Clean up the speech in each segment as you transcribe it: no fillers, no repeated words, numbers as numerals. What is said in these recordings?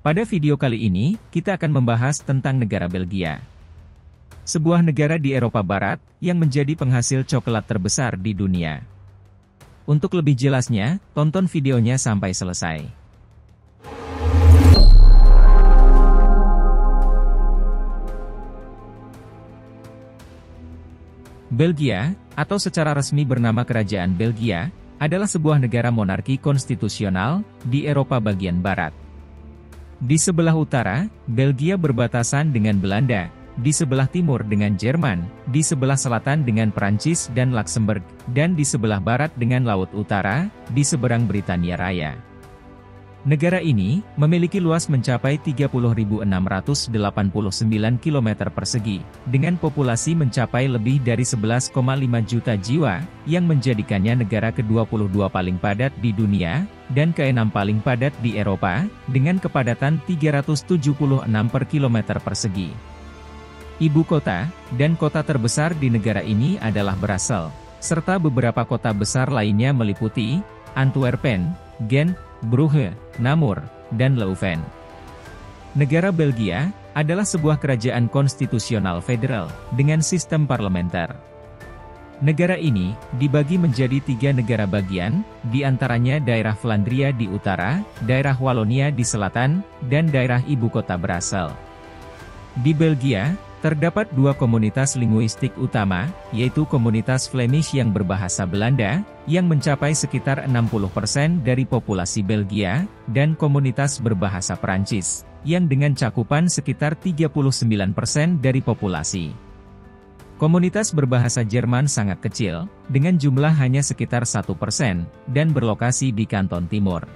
Pada video kali ini, kita akan membahas tentang negara Belgia. Sebuah negara di Eropa Barat, yang menjadi penghasil coklat terbesar di dunia. Untuk lebih jelasnya, tonton videonya sampai selesai. Belgia, atau secara resmi bernama Kerajaan Belgia, adalah sebuah negara monarki konstitusional di Eropa bagian barat. Di sebelah utara, Belgia berbatasan dengan Belanda, di sebelah timur dengan Jerman, di sebelah selatan dengan Prancis dan Luxembourg, dan di sebelah barat dengan Laut Utara, di seberang Britania Raya. Negara ini memiliki luas mencapai 30.689 km persegi, dengan populasi mencapai lebih dari 11,5 juta jiwa, yang menjadikannya negara ke-22 paling padat di dunia, dan ke-6 paling padat di Eropa, dengan kepadatan 376 per kilometer persegi. Ibu kota, dan kota terbesar di negara ini adalah Brussels, serta beberapa kota besar lainnya meliputi Antwerpen, Ghent, Brugge, Namur, dan Leuven. Negara Belgia adalah sebuah kerajaan konstitusional federal dengan sistem parlementer. Negara ini dibagi menjadi 3 negara bagian, di antaranya daerah Flandria di utara, daerah Walonia di selatan, dan daerah ibu kota Brussels. Di Belgia, terdapat 2 komunitas linguistik utama, yaitu komunitas Flemish yang berbahasa Belanda, yang mencapai sekitar 60% dari populasi Belgia, dan komunitas berbahasa Prancis, yang dengan cakupan sekitar 39% dari populasi. Komunitas berbahasa Jerman sangat kecil, dengan jumlah hanya sekitar 1%, dan berlokasi di Kanton Timur.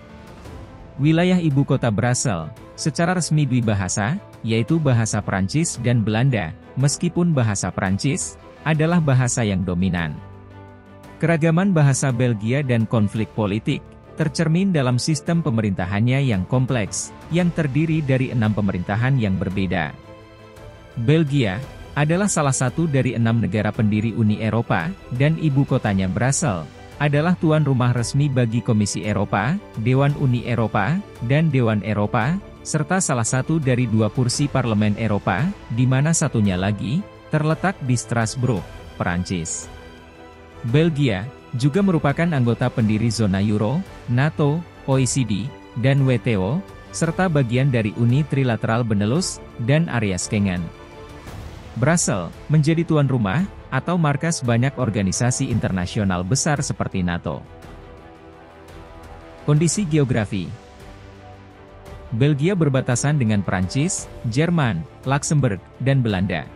Wilayah ibu kota Brussels, secara resmi dwibahasa, yaitu bahasa Prancis dan Belanda, meskipun bahasa Prancis adalah bahasa yang dominan. Keragaman bahasa Belgia dan konflik politik tercermin dalam sistem pemerintahannya yang kompleks, yang terdiri dari 6 pemerintahan yang berbeda. Belgia adalah salah satu dari 6 negara pendiri Uni Eropa, dan ibu kotanya Brussels adalah tuan rumah resmi bagi Komisi Eropa, Dewan Uni Eropa, dan Dewan Eropa, serta salah satu dari 2 kursi Parlemen Eropa, di mana satunya lagi terletak di Strasbourg, Perancis. Belgia juga merupakan anggota pendiri zona Euro, NATO, OECD, dan WTO, serta bagian dari Uni Trilateral Benelux dan area Schengen. Brussels menjadi tuan rumah atau markas banyak organisasi internasional besar seperti NATO. Kondisi geografi. Belgia berbatasan dengan Prancis, Jerman, Luxembourg, dan Belanda.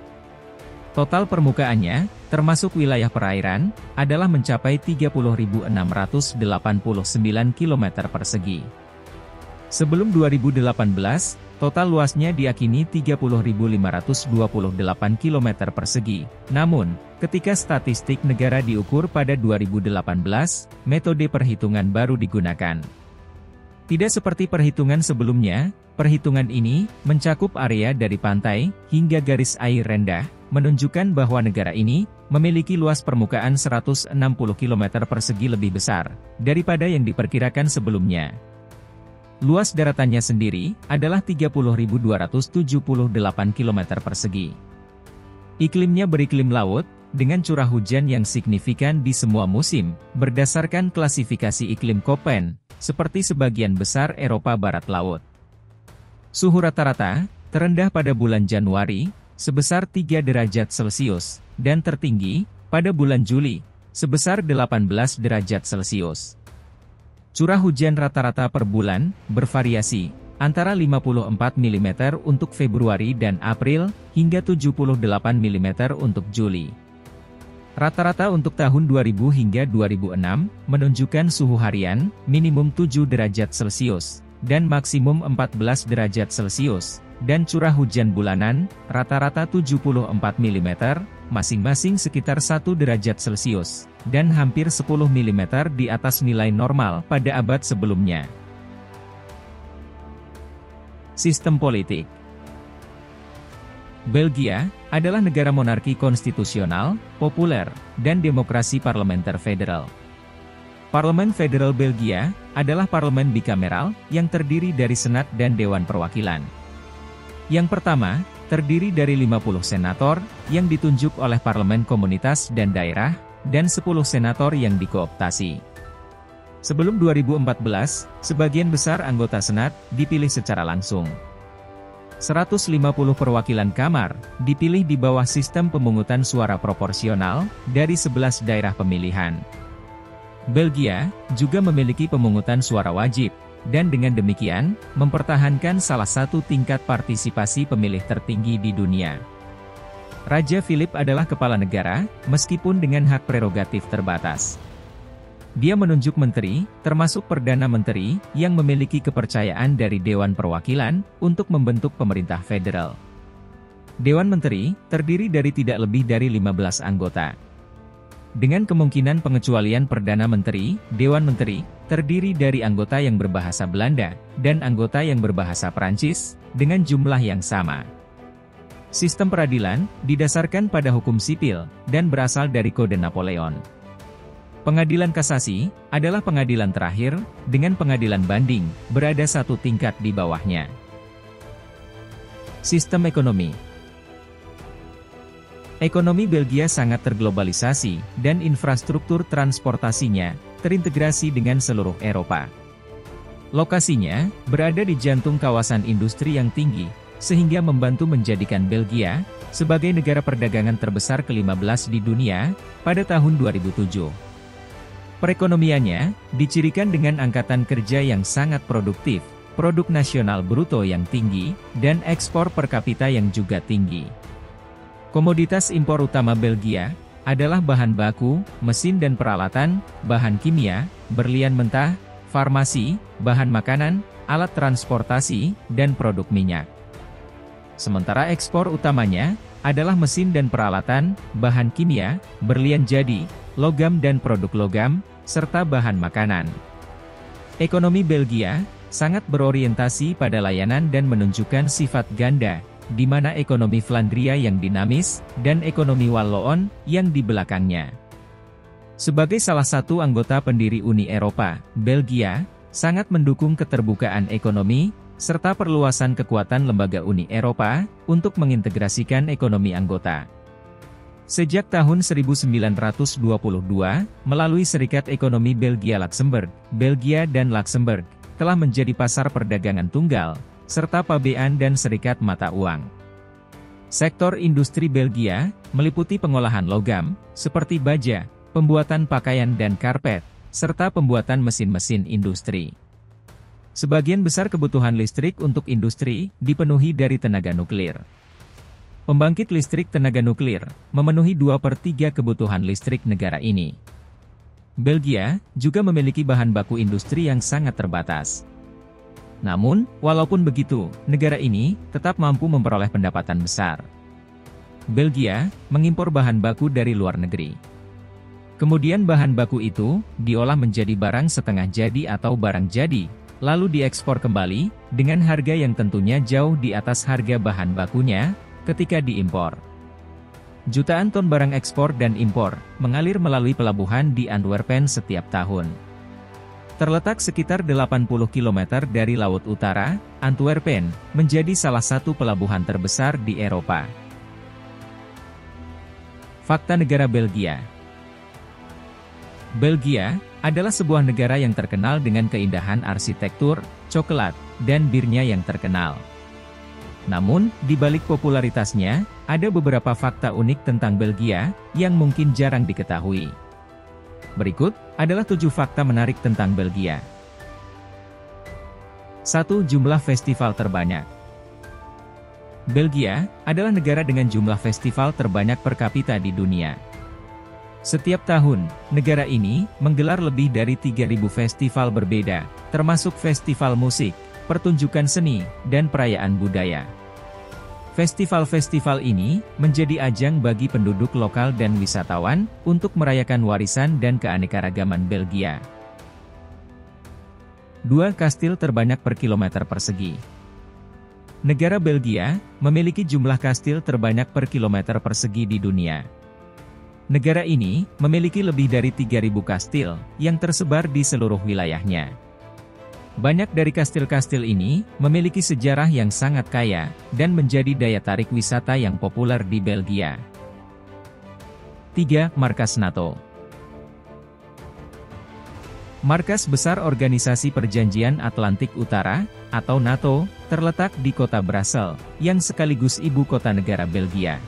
Total permukaannya, termasuk wilayah perairan, adalah mencapai 30.689 km persegi. Sebelum 2018, total luasnya diakini 30.528 km persegi. Namun, ketika statistik negara diukur pada 2018, metode perhitungan baru digunakan. Tidak seperti perhitungan sebelumnya, perhitungan ini mencakup area dari pantai hingga garis air rendah, menunjukkan bahwa negara ini memiliki luas permukaan 160 km persegi lebih besar daripada yang diperkirakan sebelumnya. Luas daratannya sendiri adalah 30.278 km persegi. Iklimnya beriklim laut, dengan curah hujan yang signifikan di semua musim, berdasarkan klasifikasi iklim Köppen, seperti sebagian besar Eropa Barat Laut. Suhu rata-rata terendah pada bulan Januari, sebesar 3 derajat Celcius, dan tertinggi pada bulan Juli, sebesar 18 derajat Celcius. Curah hujan rata-rata per bulan bervariasi antara 54 mm untuk Februari dan April, hingga 78 mm untuk Juli. Rata-rata untuk tahun 2000 hingga 2006 menunjukkan suhu harian minimum 7 derajat Celcius dan maksimum 14 derajat Celcius, dan curah hujan bulanan rata-rata 74 mm, masing-masing sekitar 1 derajat Celcius, dan hampir 10 mm di atas nilai normal pada abad sebelumnya. Sistem politik. Belgia adalah negara monarki konstitusional, populer, dan demokrasi parlementer federal. Parlemen Federal Belgia adalah parlemen bikameral yang terdiri dari Senat dan Dewan Perwakilan. Yang pertama, terdiri dari 50 senator yang ditunjuk oleh parlemen komunitas dan daerah, dan 10 senator yang dikooptasi. Sebelum 2014, sebagian besar anggota Senat dipilih secara langsung. 150 perwakilan kamar dipilih di bawah sistem pemungutan suara proporsional dari 11 daerah pemilihan. Belgia juga memiliki pemungutan suara wajib, dan dengan demikian, mempertahankan salah satu tingkat partisipasi pemilih tertinggi di dunia. Raja Philip adalah kepala negara, meskipun dengan hak prerogatif terbatas. Dia menunjuk menteri, termasuk Perdana Menteri, yang memiliki kepercayaan dari Dewan Perwakilan, untuk membentuk pemerintah federal. Dewan Menteri, terdiri dari tidak lebih dari 15 anggota. Dengan kemungkinan pengecualian Perdana Menteri, Dewan Menteri, terdiri dari anggota yang berbahasa Belanda, dan anggota yang berbahasa Prancis, dengan jumlah yang sama. Sistem peradilan, didasarkan pada hukum sipil, dan berasal dari Kode Napoleon. Pengadilan kasasi, adalah pengadilan terakhir, dengan pengadilan banding, berada satu tingkat di bawahnya. Sistem ekonomi. Ekonomi Belgia sangat terglobalisasi, dan infrastruktur transportasinya terintegrasi dengan seluruh Eropa. Lokasinya berada di jantung kawasan industri yang tinggi, sehingga membantu menjadikan Belgia sebagai negara perdagangan terbesar ke-15 di dunia pada tahun 2007. Perekonomiannya dicirikan dengan angkatan kerja yang sangat produktif, produk nasional bruto yang tinggi, dan ekspor per kapita yang juga tinggi. Komoditas impor utama Belgia adalah bahan baku, mesin dan peralatan, bahan kimia, berlian mentah, farmasi, bahan makanan, alat transportasi, dan produk minyak. Sementara ekspor utamanya adalah mesin dan peralatan, bahan kimia, berlian jadi, logam dan produk logam, serta bahan makanan. Ekonomi Belgia sangat berorientasi pada layanan dan menunjukkan sifat ganda, di mana ekonomi Flandria yang dinamis, dan ekonomi Walloon yang di belakangnya. Sebagai salah satu anggota pendiri Uni Eropa, Belgia sangat mendukung keterbukaan ekonomi, serta perluasan kekuatan lembaga Uni Eropa untuk mengintegrasikan ekonomi anggota. Sejak tahun 1922, melalui Serikat Ekonomi Belgia-Luxembourg, Belgia dan Luxembourg telah menjadi pasar perdagangan tunggal, serta pabean dan serikat mata uang. Sektor industri Belgia meliputi pengolahan logam, seperti baja, pembuatan pakaian dan karpet, serta pembuatan mesin-mesin industri. Sebagian besar kebutuhan listrik untuk industri dipenuhi dari tenaga nuklir. Pembangkit listrik tenaga nuklir memenuhi 2/3 kebutuhan listrik negara ini. Belgia juga memiliki bahan baku industri yang sangat terbatas. Namun, walaupun begitu, negara ini tetap mampu memperoleh pendapatan besar. Belgia mengimpor bahan baku dari luar negeri. Kemudian bahan baku itu diolah menjadi barang setengah jadi atau barang jadi, lalu diekspor kembali, dengan harga yang tentunya jauh di atas harga bahan bakunya ketika diimpor. Jutaan ton barang ekspor dan impor mengalir melalui pelabuhan di Antwerpen setiap tahun. Terletak sekitar 80 km dari Laut Utara, Antwerpen menjadi salah satu pelabuhan terbesar di Eropa. Fakta negara Belgia. Belgia adalah sebuah negara yang terkenal dengan keindahan arsitektur, coklat, dan birnya yang terkenal. Namun, di balik popularitasnya, ada beberapa fakta unik tentang Belgia yang mungkin jarang diketahui. Berikut adalah 7 fakta menarik tentang Belgia. 1. Jumlah festival terbanyak. Belgia adalah negara dengan jumlah festival terbanyak per kapita di dunia. Setiap tahun, negara ini menggelar lebih dari 3.000 festival berbeda, termasuk festival musik, pertunjukan seni, dan perayaan budaya. Festival-festival ini menjadi ajang bagi penduduk lokal dan wisatawan untuk merayakan warisan dan keanekaragaman Belgia. 2. Kastil terbanyak per kilometer persegi. Negara Belgia memiliki jumlah kastil terbanyak per kilometer persegi di dunia. Negara ini memiliki lebih dari 3.000 kastil yang tersebar di seluruh wilayahnya. Banyak dari kastil-kastil ini memiliki sejarah yang sangat kaya dan menjadi daya tarik wisata yang populer di Belgia. 3. Markas NATO. Markas besar Organisasi Perjanjian Atlantik Utara, atau NATO, terletak di kota Brassel, yang sekaligus ibu kota negara Belgia.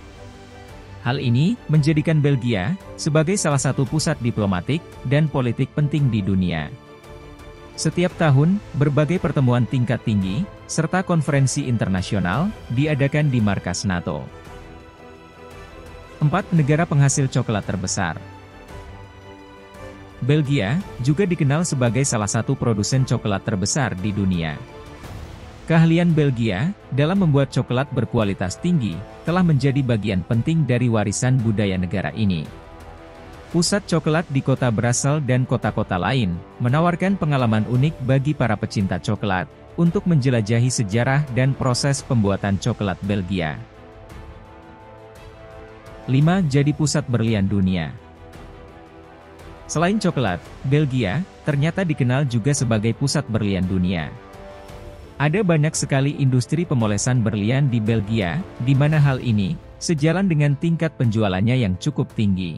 Hal ini menjadikan Belgia sebagai salah satu pusat diplomatik dan politik penting di dunia. Setiap tahun, berbagai pertemuan tingkat tinggi, serta konferensi internasional, diadakan di markas NATO. 4. Negara penghasil coklat terbesar. Belgia juga dikenal sebagai salah satu produsen coklat terbesar di dunia. Keahlian Belgia dalam membuat coklat berkualitas tinggi telah menjadi bagian penting dari warisan budaya negara ini. Pusat coklat di kota Brassel dan kota-kota lain menawarkan pengalaman unik bagi para pecinta coklat untuk menjelajahi sejarah dan proses pembuatan coklat Belgia. 5. Jadi pusat berlian dunia. Selain coklat, Belgia ternyata dikenal juga sebagai pusat berlian dunia. Ada banyak sekali industri pemolesan berlian di Belgia, di mana hal ini sejalan dengan tingkat penjualannya yang cukup tinggi.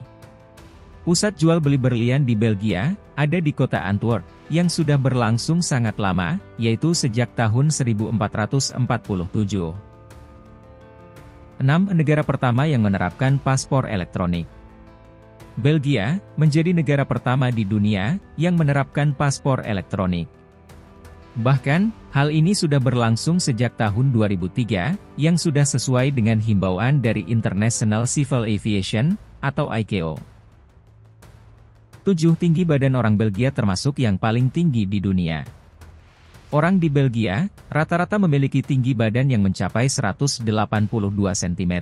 Pusat jual beli berlian di Belgia ada di kota Antwerp, yang sudah berlangsung sangat lama, yaitu sejak tahun 1447. 6. Negara pertama yang menerapkan paspor elektronik. Belgia menjadi negara pertama di dunia yang menerapkan paspor elektronik. Bahkan, hal ini sudah berlangsung sejak tahun 2003, yang sudah sesuai dengan himbauan dari International Civil Aviation, atau ICAO. 7. Tinggi badan orang Belgia termasuk yang paling tinggi di dunia. Orang di Belgia, rata-rata memiliki tinggi badan yang mencapai 182 cm.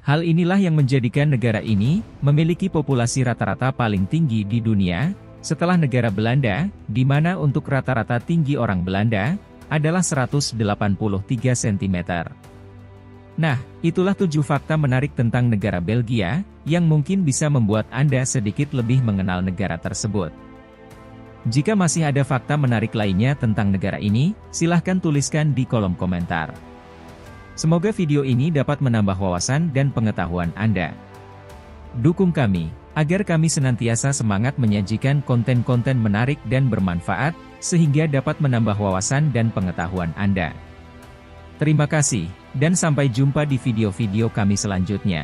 Hal inilah yang menjadikan negara ini memiliki populasi rata-rata paling tinggi di dunia, setelah negara Belanda, di mana untuk rata-rata tinggi orang Belanda adalah 183 cm. Nah, itulah 7 fakta menarik tentang negara Belgia, yang mungkin bisa membuat Anda sedikit lebih mengenal negara tersebut. Jika masih ada fakta menarik lainnya tentang negara ini, silahkan tuliskan di kolom komentar. Semoga video ini dapat menambah wawasan dan pengetahuan Anda. Dukung kami, agar kami senantiasa semangat menyajikan konten-konten menarik dan bermanfaat, sehingga dapat menambah wawasan dan pengetahuan Anda. Terima kasih, dan sampai jumpa di video-video kami selanjutnya.